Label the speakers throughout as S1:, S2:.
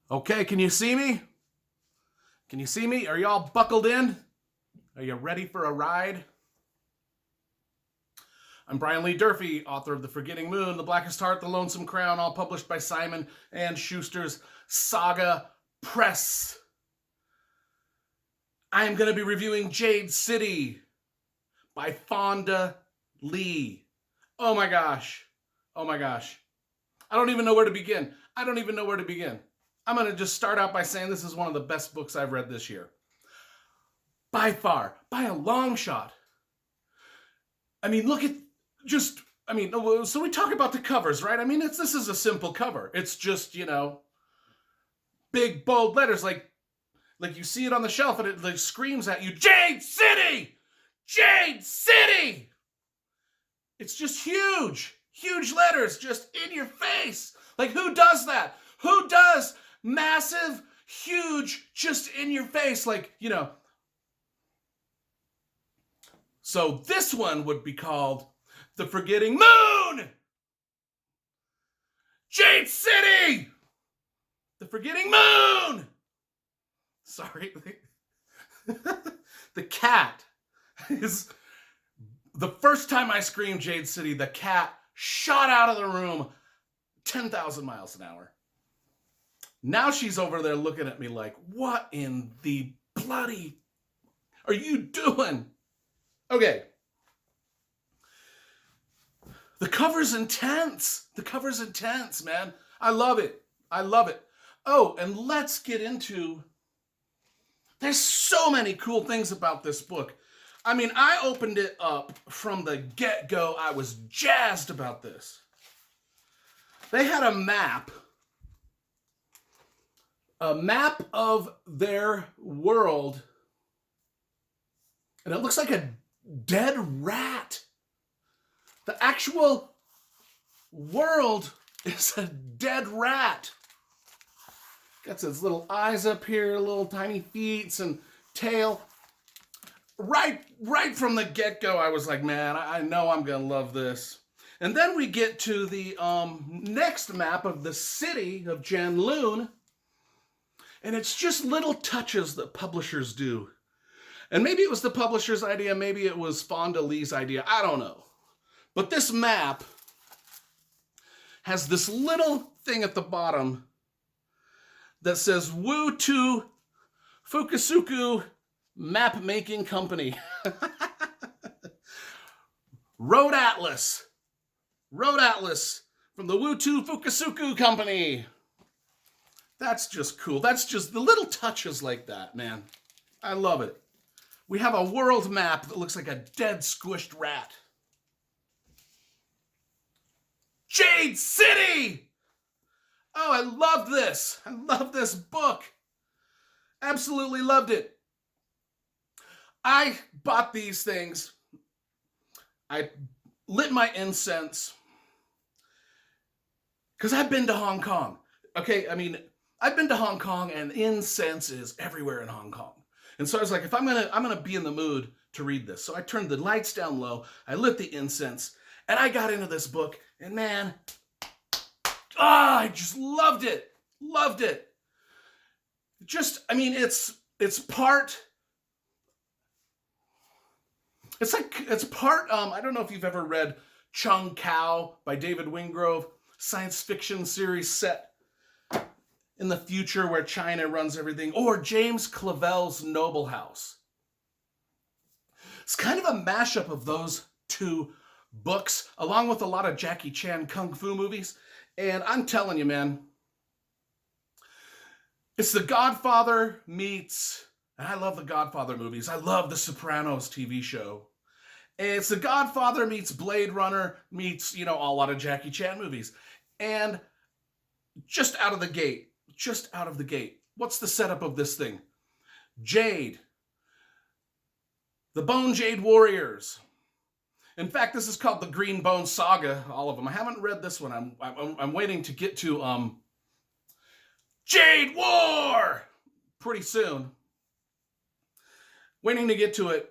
S1: Okay, can you see me? Can you see me? Are y'all buckled in? Are you ready for a ride? I'm Brian Lee Durfee, author of The Forgetting Moon, The Blackest Heart, The Lonesome Crown, all published by Simon & Schuster's Saga Press. I am going to be reviewing Jade City by Fonda Lee. Oh my gosh. Oh my gosh. I don't even know where to begin. I'm going to just start out by saying this is one of the best books I've read this year. By far, by a long shot. I mean, look at so we talk about the covers, right? I mean, this is a simple cover. It's just, big, bold letters like you see it on the shelf and it like screams at you, Jade City! Jade City! It's just huge letters just in your face. Like, who does that? Who does massive, huge, just in your face? So this one would be called The Forgetting Moon! Jade City! The Forgetting Moon! Sorry. The cat is... The first time I screamed Jade City, the cat shot out of the room 10,000 miles an hour. Now she's over there looking at me like, what in the bloody are you doing? Okay. The cover's intense. Man. I love it. Oh, and let's get into... There's so many cool things about this book. I mean, I opened it up from the get-go. I was jazzed about this. They had a map of their world, and it looks like a dead rat. The actual world is a dead rat. Got its little eyes up here, little tiny feet and tail. Right from the get-go, I was like, man, I know I'm going to love this. And then we get to the next map of the city of Janloon, and it's just little touches that publishers do. And maybe it was the publisher's idea, maybe it was Fonda Lee's idea, I don't know. But this map has this little thing at the bottom that says Woo to Fukusuku Map Making Company. Road Atlas from the Wutu Fukusuku Company. That's just cool. That's just the little touches like that, man. I love it. We have a world map that looks like a dead squished rat. Jade City! Oh, I love this. I love this book. Absolutely loved it. I bought these things. I lit my incense because I've been to Hong Kong. Okay, I mean, I've been to Hong Kong and incense is everywhere in Hong Kong. And so I was like, if I'm gonna be in the mood to read this. So I turned the lights down low, I lit the incense, and I got into this book, and man, I just loved it. Just, I mean, it's part, I don't know if you've ever read Chung Kao by David Wingrove, science fiction series set in the future where China runs everything, or James Clavell's Noble House. It's kind of a mashup of those two books, along with a lot of Jackie Chan kung fu movies. And I'm telling you, man, it's The Godfather meets, and I love the Godfather movies. I love the Sopranos TV show. And it's The Godfather meets Blade Runner meets, a lot of Jackie Chan movies. And just out of the gate, what's the setup of this thing? Jade. The Bone Jade Warriors. In fact, this is called the Green Bone Saga, all of them. I haven't read this one. I'm waiting to get to Jade War pretty soon. Waiting to get to it.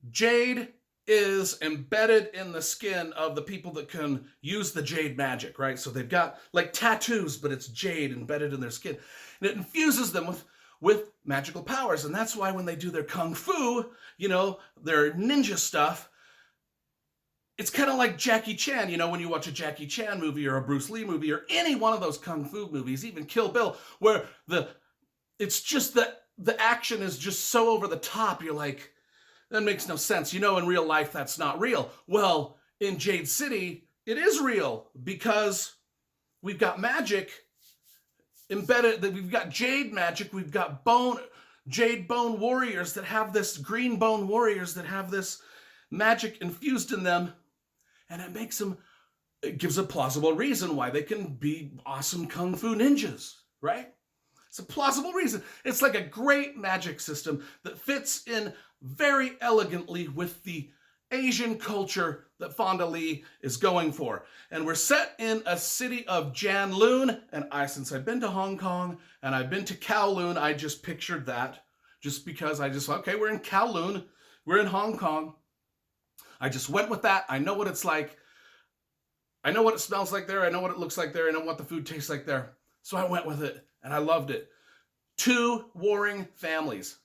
S1: Jade is embedded in the skin of the people that can use the jade magic, right? So they've got like tattoos, but it's jade embedded in their skin. And it infuses them with magical powers. And that's why when they do their kung fu, their ninja stuff, it's kind of like Jackie Chan, when you watch a Jackie Chan movie or a Bruce Lee movie or any one of those kung fu movies, even Kill Bill, where it's just the action is just so over the top, you're like, that makes no sense. In real life, that's not real. Well, in Jade City, it is real because we've got magic embedded, we've got jade magic, we've got jade bone warriors that have this, green bone warriors that have this magic infused in them, and it gives a plausible reason why they can be awesome kung fu ninjas, right? It's a plausible reason. It's like a great magic system that fits in very elegantly with the Asian culture that Fonda Lee is going for. And we're set in a city of Janloon, and since I've been to Hong Kong and I've been to Kowloon, I just pictured that just because okay, we're in Kowloon, we're in Hong Kong. I just went with that. I know what it's like. I know what it smells like there. I know what it looks like there. I know what the food tastes like there. So I went with it, and I loved it. 2 warring families,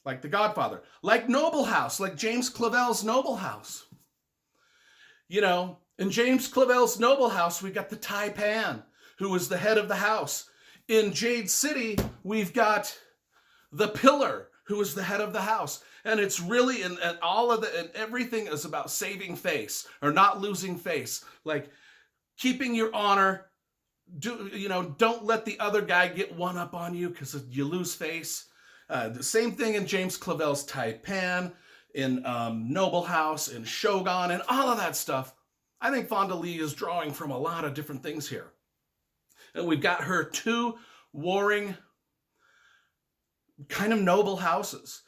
S1: like The Godfather, like Noble House, like James Clavell's Noble House. In James Clavell's Noble House, we've got the Taipan, who is the head of the house. In Jade City, we've got the Pillar, who is the head of the house. And it's really, and everything is about saving face or not losing face, like keeping your honor. Don't let the other guy get one up on you because you lose face. The same thing in James Clavell's Taipan, in Noble House, in Shogun, and all of that stuff. I think Fonda Lee is drawing from a lot of different things here. And we've got her 2 warring kind of noble houses.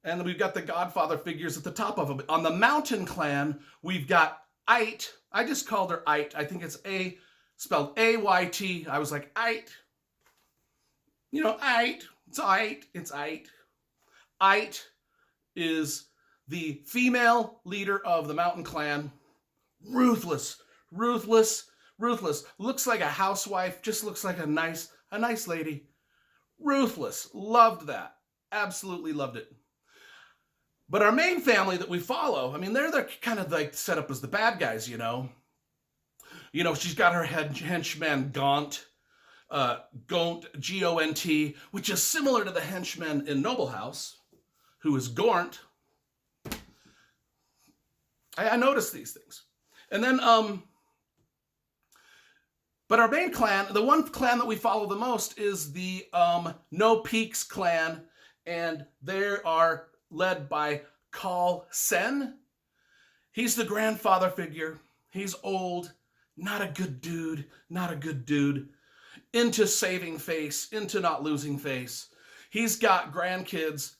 S1: And we've got the Godfather figures at the top of them. On the Mountain Clan, we've got Ait. I just called her Ait. I think it's spelled A-Y-T. I was like, Ait. Ait. It's Ait. It's Ait. Ait is the female leader of the Mountain Clan. Ruthless. Looks like a housewife. Just looks like a nice lady. Ruthless. Loved that. Absolutely loved it. But our main family that we follow, they're kind of like set up as the bad guys, she's got her henchman Gaunt, G-O-N-T, which is similar to the henchman in Noble House, who is Gaunt. I noticed these things. And then, but our main clan, the one clan that we follow the most is the No Peaks clan, and they are led by Carl Sen. He's the grandfather figure. He's old, not a good dude, into saving face, into not losing face. He's got grandkids,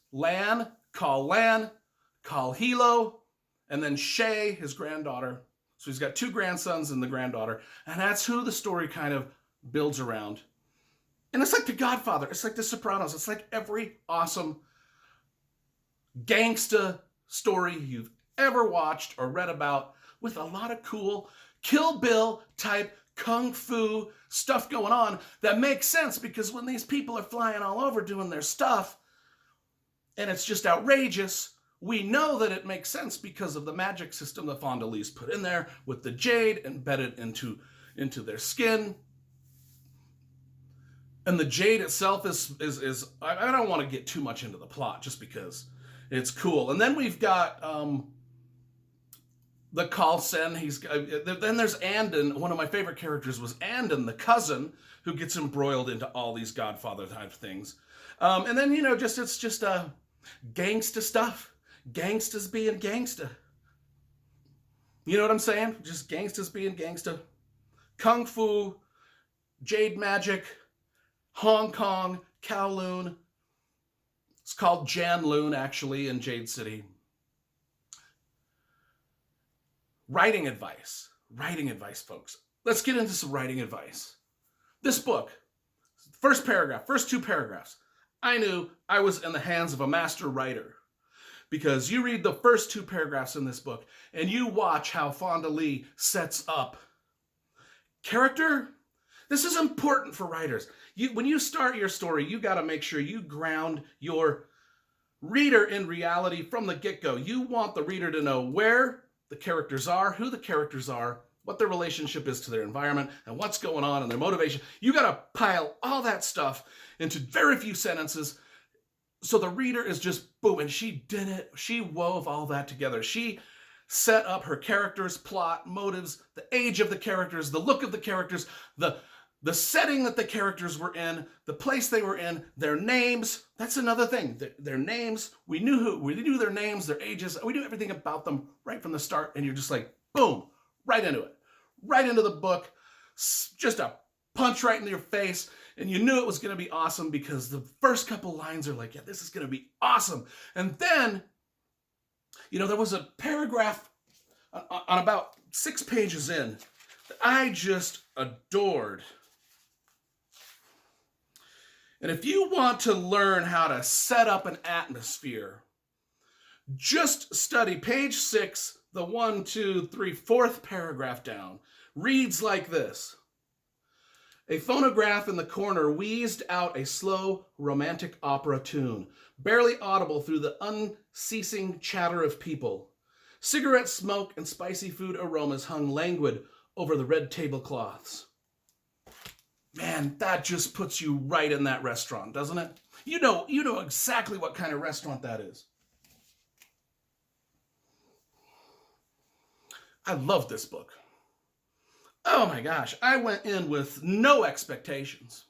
S1: Carl Hilo, and then Shay, his granddaughter. So he's got 2 grandsons and the granddaughter, and that's who the story kind of builds around. And it's like The Godfather, it's like The Sopranos, it's like every awesome gangsta story you've ever watched or read about, with a lot of cool Kill Bill type kung fu stuff going on that makes sense, because when these people are flying all over doing their stuff and it's just outrageous, we know that it makes sense because of the magic system that Fonda Lee's put in there with the jade embedded into their skin. And the jade itself is I don't want to get too much into the plot just because it's cool. And then we've got the Carl Sen. Then there's Andon. One of my favorite characters was Andon, the cousin, who gets embroiled into all these Godfather type things. And then, it's just gangsta stuff. Gangstas being gangsta. You know what I'm saying? Just gangstas being gangsta. Kung Fu, Jade Magic, Hong Kong, Kowloon. It's called Janloon, actually, in Jade City. Writing advice, folks. Let's get into some writing advice. This book, first 2 paragraphs, I knew I was in the hands of a master writer. Because you read the first 2 paragraphs in this book and you watch how Fonda Lee sets up character. This is important for writers. When you start your story, you got to make sure you ground your reader in reality from the get-go. You want the reader to know where the characters are, who the characters are, what their relationship is to their environment, and what's going on and their motivation. You got to pile all that stuff into very few sentences so the reader is just boom. And she did it. She wove all that together. She set up her characters, plot, motives, the age of the characters, the look of the characters, the setting that the characters were in, the place they were in, their names. That's another thing. Their names. We knew their names, their ages. We knew everything about them right from the start. And you're just like, boom, right into it. Right into the book. Just a punch right in your face. And you knew it was going to be awesome because the first couple lines are like, yeah, this is going to be awesome. And then, there was a paragraph on about 6 pages in that I just adored. And if you want to learn how to set up an atmosphere, just study page 6, the 1, 2, 3, 4th paragraph down. Reads like this. A phonograph in the corner wheezed out a slow romantic opera tune, barely audible through the unceasing chatter of people. Cigarette smoke and spicy food aromas hung languid over the red tablecloths. Man, that just puts you right in that restaurant, doesn't it? You know exactly what kind of restaurant that is. I love this book. Oh my gosh, I went in with no expectations.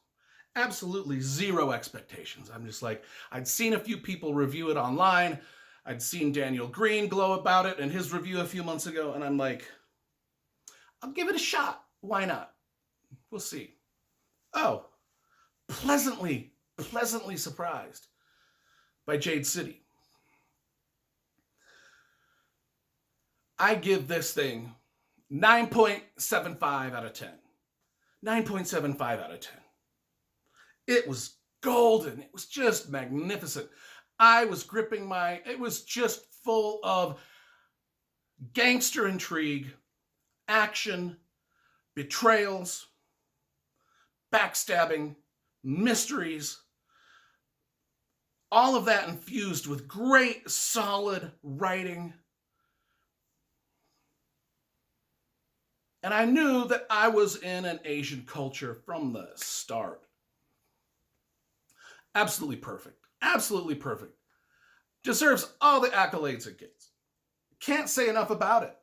S1: Absolutely zero expectations. I'm just like, I'd seen a few people review it online. I'd seen Daniel Green glow about it in his review a few months ago, and I'm like, I'll give it a shot. Why not? We'll see. Oh, pleasantly surprised by Jade City. I give this thing 9.75 out of 10. 9.75 out of 10. It was golden. It was just magnificent. I was gripping it was just full of gangster intrigue, action, betrayals, backstabbing, mysteries, all of that infused with great, solid writing. And I knew that I was in an Asian culture from the start. Absolutely perfect. Absolutely perfect. Deserves all the accolades it gets. Can't say enough about it.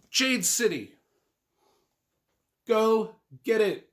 S1: Jade City. Go get it.